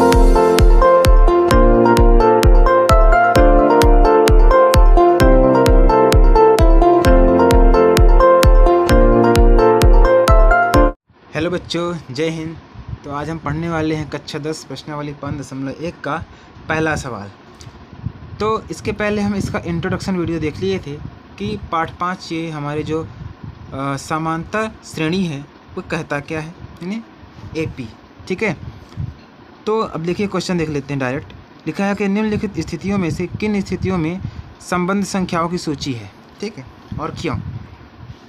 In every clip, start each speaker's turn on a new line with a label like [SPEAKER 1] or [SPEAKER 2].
[SPEAKER 1] Hello बच्चों, जय हिंद। तो आज हम पढ़ने वाले हैं कक्षा 10 प्रश्नावली 5.1 का पहला सवाल। तो इसके पहले हम इसका इंट्रोडक्शन वीडियो देख लिए थे कि पाठ 5 ये हमारे जो समांतर श्रेणी है वो कहता क्या है, यानी एपी। ठीक है, तो अब देखिए क्वेश्चन देख लेते हैं डायरेक्ट। लिखा है कि निम्नलिखित स्थितियों में से किन स्थितियों में संबंध संख्याओं की सूची है, ठीक है, और क्यों।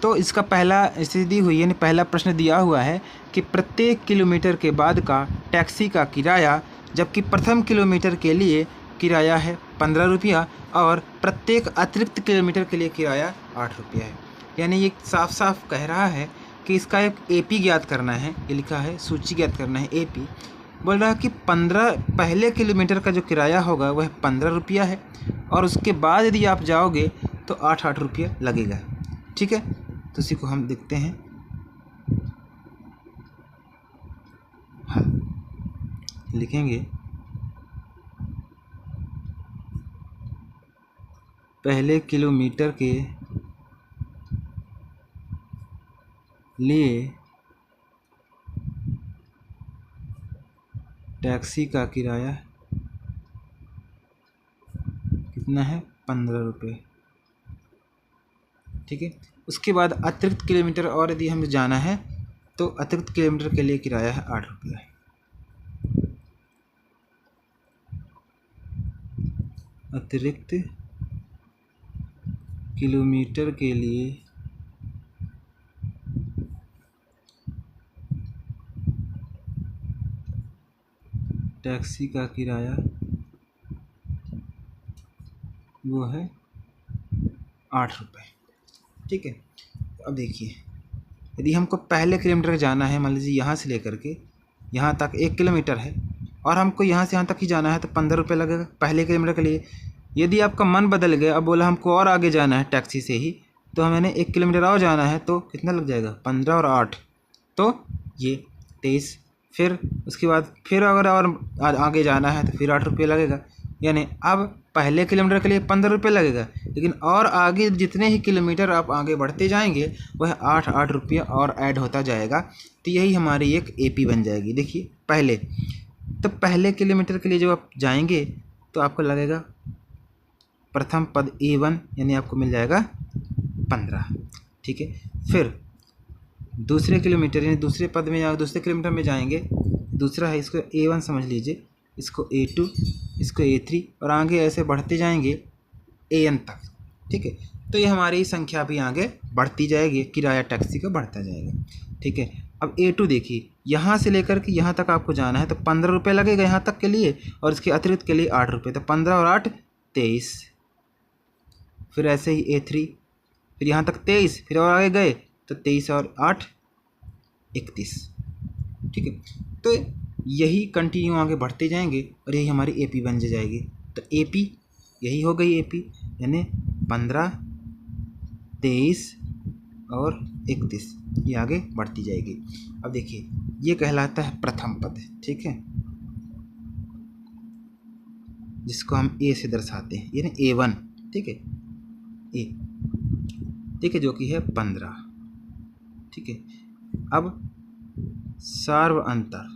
[SPEAKER 1] तो इसका पहला स्थिति दी हुई है, यानी पहला प्रश्न दिया हुआ है कि प्रत्येक किलोमीटर के बाद का टैक्सी का किराया, जबकि प्रथम किलोमीटर के लिए किराया है 15 रुपया और प्रत्येक अतिरिक्त किलोमीटर के लिए किराया 8 रुपया है। यानी ये साफ साफ कह रहा है कि इसका एक एपी ज्ञात करना है। ये लिखा है सूची ज्ञात करना है, एपी। बोल रहा है कि 15 पहले किलोमीटर का जो किराया होगा वह 15 रुपया है और उसके बाद यदि आप जाओगे तो 8 रुपया लगेगा। ठीक है, तो इसी को हम देखते हैं। हाँ, लिखेंगे पहले किलोमीटर के लिए टैक्सी का किराया कितना है, 15 रुपये। ठीक है, उसके बाद अतिरिक्त किलोमीटर और यदि हमें जाना है तो अतिरिक्त किलोमीटर के लिए किराया है 8 रुपया। अतिरिक्त किलोमीटर के लिए टैक्सी का किराया वो है 8 रुपये। ठीक है, अब देखिए यदि हमको पहले किलोमीटर जाना है, मान लीजिए यहाँ से लेकर के यहाँ तक 1 किलोमीटर है और हमको यहाँ से यहाँ तक ही जाना है तो 15 रुपये लगेगा पहले किलोमीटर के लिए। यदि आपका मन बदल गया, अब बोला हमको और आगे जाना है टैक्सी से ही, तो हमें 1 किलोमीटर और जाना है तो कितना लग जाएगा, 15 और 8 तो ये 23। फिर उसके बाद फिर अगर और आगे जाना है तो फिर 8 रुपये लगेगा। यानी अब पहले किलोमीटर के लिए 15 रुपये लगेगा, लेकिन और आगे जितने ही किलोमीटर आप आगे बढ़ते जाएंगे वह 8 रुपये और ऐड होता जाएगा। तो यही हमारी एक एपी बन जाएगी। देखिए पहले, तो पहले किलोमीटर के लिए जब आप जाएंगे तो आपको लगेगा प्रथम पद A1, यानी आपको मिल जाएगा 15। ठीक है, फिर दूसरे किलोमीटर यानी दूसरे पद में या दूसरे किलोमीटर में जाएंगे, दूसरा है, इसको A1 समझ लीजिए, इसको A2, इसको A3 और आगे ऐसे बढ़ते जाएंगे AN तक। ठीक है, तो ये हमारी संख्या भी आगे बढ़ती जाएगी, किराया टैक्सी का बढ़ता जाएगा। ठीक है, अब A2 देखिए, यहाँ से लेकर के यहाँ तक आपको जाना है तो 15 रुपये लगेगा यहाँ तक के लिए और इसके अतिरिक्त के लिए 8 रुपये, तो 15 और 8 23। फिर ऐसे ही A3, फिर यहाँ तक 23, फिर और आगे गए तो 23 और 8 31। ठीक है, तो यही कंटिन्यू आगे बढ़ते जाएंगे और यही हमारी एपी बन जाएगी। तो एपी यही हो गई एपी, यानी 15, 23 और 31, ये आगे बढ़ती जाएगी। अब देखिए ये कहलाता है प्रथम पद। ठीक है, जिसको हम ए से दर्शाते हैं, यानी A1। ठीक है, ए, ठीक है, जो कि है 15। ठीक है, अब सार्व अंतर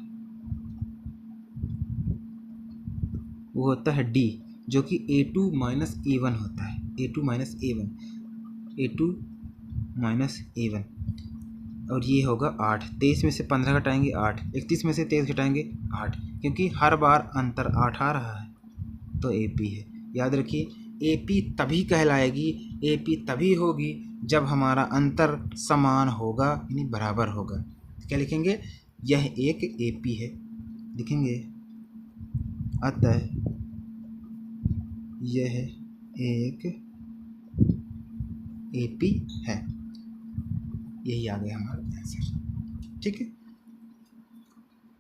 [SPEAKER 1] वो होता है D, जो कि A2 माइनस A1 होता है। A2 minus A1, A2 minus A1, और ये होगा 8। 23 में से 15 घटाएंगे 8, 31 में से 23 घटाएंगे 8, क्योंकि हर बार अंतर 8 आ रहा है तो AP है। याद रखिए AP तभी कहलाएगी, AP तभी होगी जब हमारा अंतर समान होगा, यानी बराबर होगा। क्या लिखेंगे, यह एक AP है, लिखेंगे अतः यह एक एपी है। यही आ गया हमारा आंसर। ठीक है,